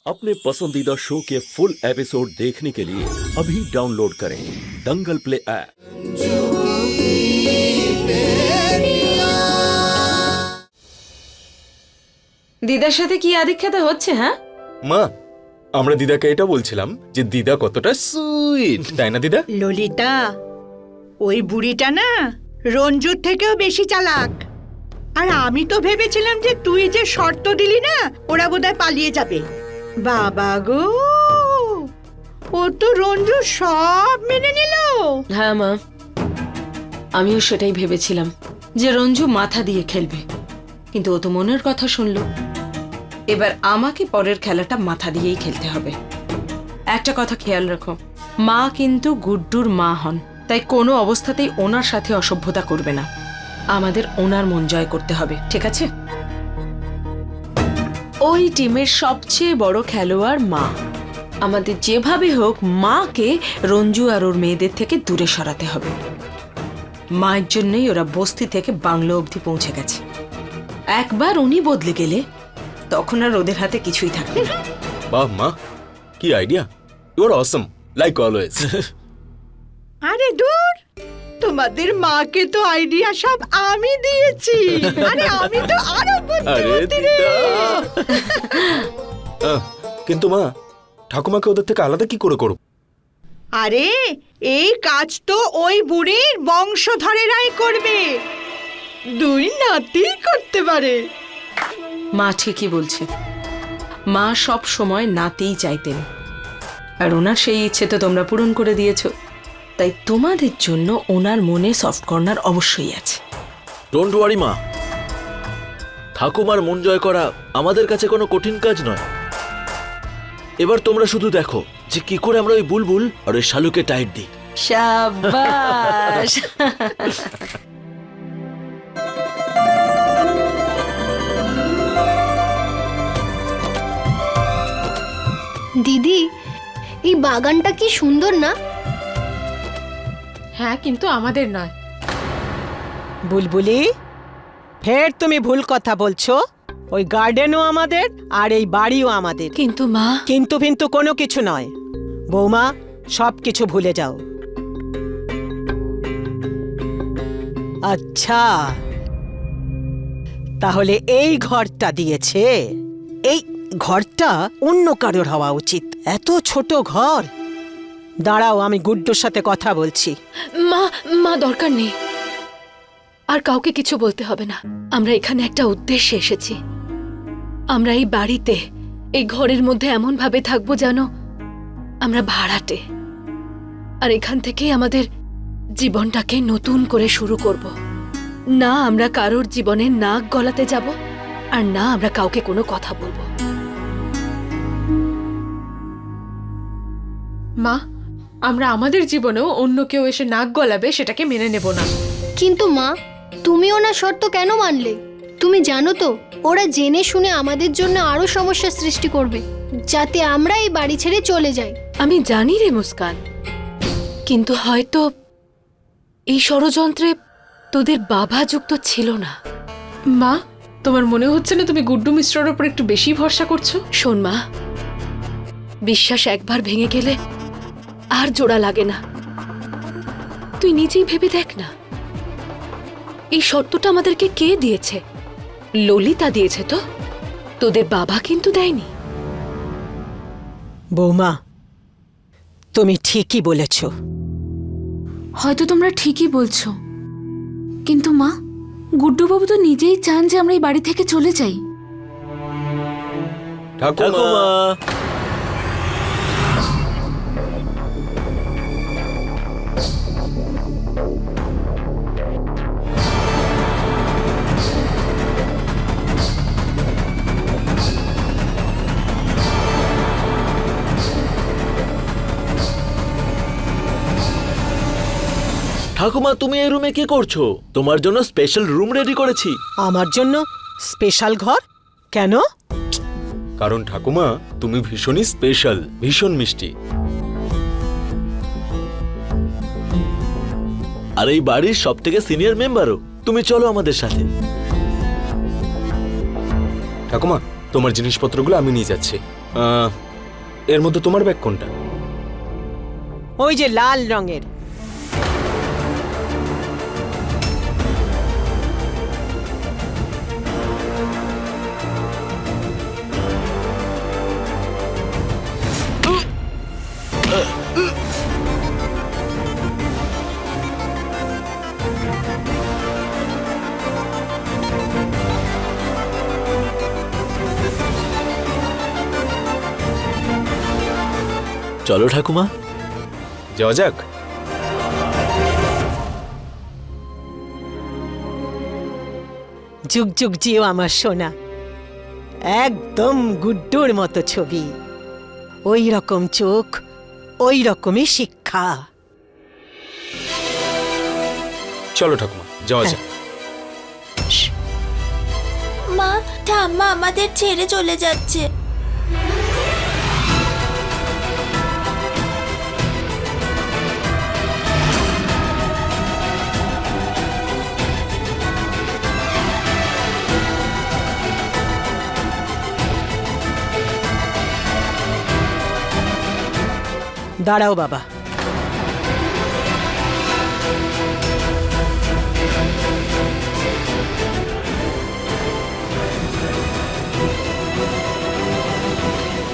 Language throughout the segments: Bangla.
अपने पसंदीदा शो के फुल एपिसोड देखने के लिए अभी डाउनलोड करें दंगल प्ले ऐप। দিদার সাথে কি আদিক্ষেতা হচ্ছে? হ্যাঁ মা, আমরা দিদাকে এটা বলছিলাম যে দিদা কতটা সুইট, তাই না দিদা? ললিতা, ওই বুড়িটা না রঞ্জুর থেকেও বেশি চালাক। আর আমি তো ভেবেছিলাম যে তুই যে শর্ত দিলি না, ওরা বোধহয় পালিয়ে যাবে। বাবা গো, ও তো রঞ্জু সব মেনে নিল। হ্যাঁ মা, আমিও সেটাই ভেবেছিলাম যে রঞ্জু মাথা দিয়ে খেলবে, কিন্তু ও তো মনের কথা শুনলো। এবার আমাকে পরের খেলাটা মাথা দিয়েই খেলতে হবে। একটা কথা খেয়াল রাখো, মা কিন্তু গুড্ডুর মা হন, তাই কোনো অবস্থাতেই ওনার সাথে অসভ্যতা করবে না। আমাদের ওনার মন জয় করতে হবে, ঠিক আছে? ওই টিমের সবচেয়ে বড় খেলোয়াড় মা। আমাদের যেভাবে হোক মাকে রঞ্জু আর ওর মেয়েদের থেকে দূরে সরাতে হবে। মায়ের জন্যই ওরা বস্তি থেকে বাংলো অবধি পৌঁছে গেছে। একবার উনি বদলে গেলে তখন আর ওদের হাতে কিছুই থাকবে না। বাহ মা, কি idea! You are awesome like always. আরে দূর, তোমাদের মাকে তো আইডিয়া সব আমি দিয়েছি। আরে আমি তো আরো বুদ্ধিমতী রে। কিন্তু মা, ঠাকুমাকে ওদের থেকে আলাদা কি করে করব? আরে এই কাজ তো ওই বুড়ির বংশধরেরাই করবে, দুই নাতি করতে পারে। মা ঠিকই বলছে, মা সব সময় নাতেই চাইতেন, আর ওনার সেই ইচ্ছে তো তোমরা পূরণ করে দিয়েছো। তাই তোমাদের জন্য ওনার মনে সফট কর্নার অবশ্যই আছে। ডোন্ট ওয়ারি মা, ঠাকুমার মন জয় করা আমাদের কাছে কোনো কঠিন কাজ নয়। এবার তোমরা শুধু দেখো যে কি করে আমরা ওই বুলবুল আর ওই শালুকে টাইট দিই। শাবাশ। দিদি, এই বাগানটা কি সুন্দর না? হ্যাঁ, কিন্তু আমাদের নয়। বুলবুলি, ফের তুমি ভুল কথা বলছো। ওই গার্ডেনও আমাদের আর এই বাড়িও আমাদের। কিন্তু মা, কিন্তু কিন্তু কোনো কিছু নয়। বৌমা, সব কিছু ভুলে যাও। আচ্ছা, তাহলে এই ঘরটা দিয়েছে, এই ঘরটা অন্য কারোর হওয়া উচিত। এত ছোট ঘর। দাঁড়াও, আমি গুড্ডুর সাথে কথা বলছি। মা দরকার নেই, আর কাউকে কিছু বলতে হবে না। আমরা এখানে একটা উদ্দেশ্যে এসেছি। আমরা এই বাড়িতে, এই ঘরের মধ্যে এমন ভাবে থাকবো যেন আমরা ভাড়াটে, আর এখান থেকেই আমাদের জীবনটাকে নতুন করে শুরু করব। না আমরা কারোর জীবনে নাক গলাতে যাব, আর না আমরা কাউকে কোনো কথা বলবো। মা, আমরা আমাদের জীবনেও অন্য কেউ এসে নাক গলাবে সেটাকে মেনে নেব না। কিন্তু মা, তুমি ওনার শর্ত কেন মানলে? তুমি জানো তো, ওরা জেনে শুনে আমাদের জন্য আরো সমস্যা সৃষ্টি করবে, যাতে আমরা এই বাড়ি ছেড়ে চলে যাই। আমি জানি রে মুস্কান, কিন্তু হয়তো এই ষড়যন্ত্রে তোদের বাবা যুক্ত ছিল না। মা, তোমার মনে হচ্ছে না তুমি গুড্ডু মিশ্রর উপর একটু বেশি ভরসা করছো? শোন মা, বিশ্বাস একবার ভেঙে গেলে আর জোড়া লাগে না। তুই নিজেই ভেবে দেখ না, এই শর্তটা আমাদেরকে কে দিয়েছে? ললিতা দিয়েছে তো, তোদের বাবা কিন্তু দেয়নি। বৌমা, তুমি ঠিকই বলেছ। হয়তো তোমরা ঠিকই বলছো, কিন্তু মা, গুড্ডুবাবু তো নিজেই চান যে আমরা এই বাড়ি থেকে চলে যাই। ঠাকুমা, ঠাকুমা, তুমি এই রুমে কি করছো? তোমার জন্য স্পেশাল রুম রেডি করেছি। আমার জন্য স্পেশাল ঘর কেন? কারণ ঠাকুমা, তুমি ভীষণই স্পেশাল, ভীষণ মিষ্টি। আর এই বাড়ির সব থেকে সিনিয়র মেম্বারও। তুমি চলো আমাদের সাথে। ঠাকুমা, তোমার জিনিসপত্রগুলো আমি নিয়ে যাচ্ছি। এর মধ্যে তোমার ব্যাগ কোনটা? ওই যে লাল রঙের। চলো ঠাকুমা। যাওয়া যাক। যুগ যুগ জিও আমার সোনা, একদম গুড্ডুর মতো ছবি, ওই রকম চোখ, ওই রকমই শিক্ষা। চলো ঠাকুমা, যাওয়া যাক। মা, ঠাম্মা আমাদের ছেড়ে চলে যাচ্ছে। দাঁড়াও বাবা।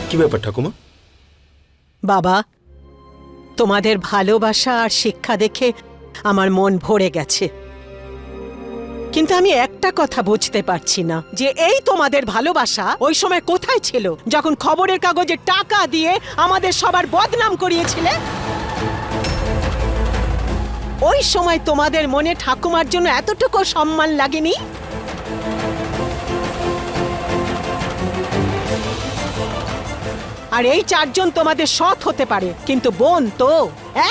কি ব্যাপার ঠাকুমা? বাবা, তোমাদের ভালোবাসা আর শিক্ষা দেখে আমার মন ভরে গেছে, কিন্তু আমি একটা কথা বুঝতে পারছি না যে এই তোমাদের ভালোবাসা ওই সময় কোথায় ছিল যখন খবরের কাগজে টাকা দিয়ে আমাদের সবার বদনাম করিয়েছিলে? ওই সময় তোমাদের মনে ঠাকুমার জন্য এতটুকু সম্মান লাগেনি? আর এই চারজন তোমাদের সৎ হতে পারে, কিন্তু বোন তো,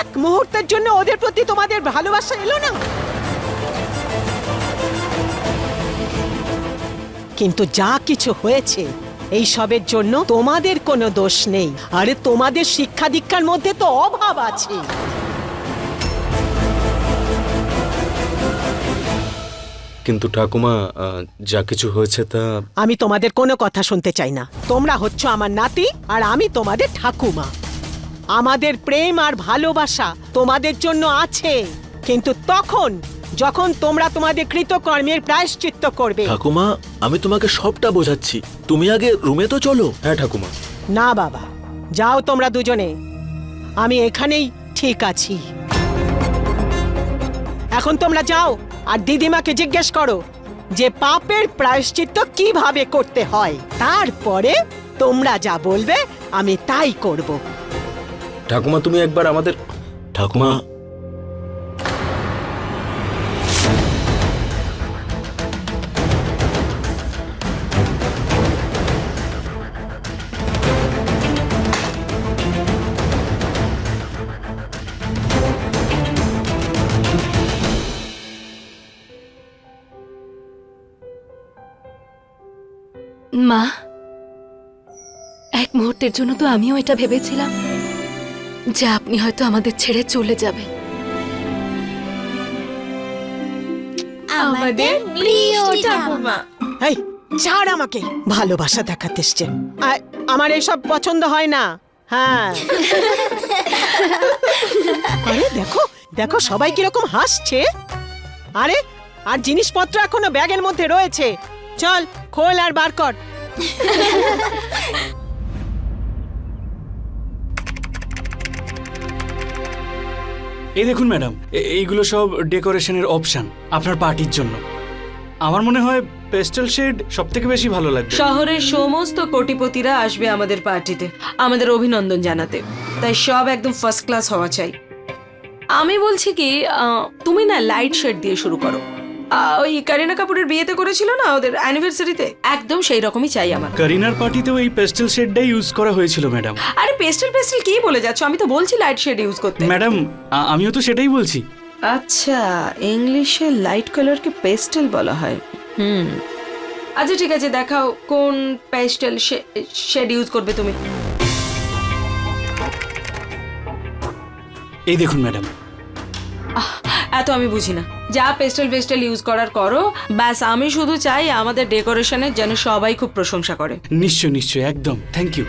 এক মুহূর্তের জন্য ওদের প্রতি তোমাদের ভালোবাসা এলো না? কিন্তু যা কিছু হয়েছে এই সবের জন্য তোমাদের কোনো দোষ নেই। আরে তোমাদের শিক্ষা দীক্ষার মধ্যে তো অভাব আছে। কিন্তু ঠাকুমা, যা কিছু হয়েছে তা... আমি তোমাদের কোনো কথা শুনতে চাই না। তোমরা হচ্ছ আমার নাতি আর আমি তোমাদের ঠাকুমা। আমাদের প্রেম আর ভালোবাসা তোমাদের জন্য আছে, কিন্তু তখন যখন তোমরা তোমাদের কৃতকর্মের প্রায়শ্চিত্ত করবে। ঠাকুমা, আমি তোমাকে সবটা বোঝাচ্ছি, তুমি আগে রুমে তো চলো। হ্যাঁ ঠাকুমা। না বাবা, যাও তোমরা দুজনে, আমি এখানেই ঠিক আছি। এখন তোমরা যাও আর দিদিমাকে জিজ্ঞেস করো যে পাপের প্রায়শ্চিত্ত কিভাবে করতে হয়, তারপরে তোমরা যা বলবে আমি তাই করব। ঠাকুমা, তুমি একবার আমাদের... ঠাকুমা, মা, এক মুহূর্তের জন্য তো আমিও এটা ভেবেছিলাম যে আপনি হয়তো আমাদের ছেড়ে চলে যাবেন। আমাদের প্রিয় ঠাকুমা। এই ছাড় আমাকে, ভালোবাসা দেখাতে এসছে। আমার এসব পছন্দ হয় না। হ্যাঁ, আরে দেখো দেখো সবাই কিরকম হাসছে। আরে আর জিনিসপত্র এখনো ব্যাগের মধ্যে রয়েছে, চল খোল আর বার কর। এই দেখুন ম্যাডাম, এইগুলো সব ডেকোরেশনের অপশন আপনার পার্টির জন্য। আমার মনে হয় পেস্টেল শেড সবথেকে বেশি ভালো লাগবে। শহরের সমস্ত কোটিপতিরা আসবে আমাদের পার্টিতে আমাদের অভিনন্দন জানাতে, তাই সব একদম ফার্স্ট ক্লাস হওয়া চাই। আমি বলছি কি, তুমি না লাইট শেড দিয়ে শুরু করো। ওই করিনা কাপুরের বিয়েতে করেছিল না ওদের অ্যানিভার্সারিতে, একদম সেই রকমই চাই আমার। করিনার পার্টিতেও এই পেস্টেল শেডটাই ইউজ করা হয়েছিল ম্যাডাম। আরে পেস্টেল পেস্টেল কি বলে যাচ্ছ? আমি তো বলছি লাইট শেড ইউজ করতে। ম্যাডাম, আমিও তো সেটাই বলছি। আচ্ছা, ইংলিশে লাইট কালারকে পেস্টেল বলা হয়। আচ্ছা ঠিক আছে, দেখাও কোন পেস্টেল শেড ইউজ করবে তুমি। এই দেখুন ম্যাডাম। এত আমি বুঝি না, যা পেস্টেল ইউজ করার করো, ব্যাস আমি শুধু চাই আমাদের ডেকোরেশনের যেন সবাই খুব প্রশংসা করে। নিশ্চয় নিশ্চয়, একদম, থ্যাংক ইউ।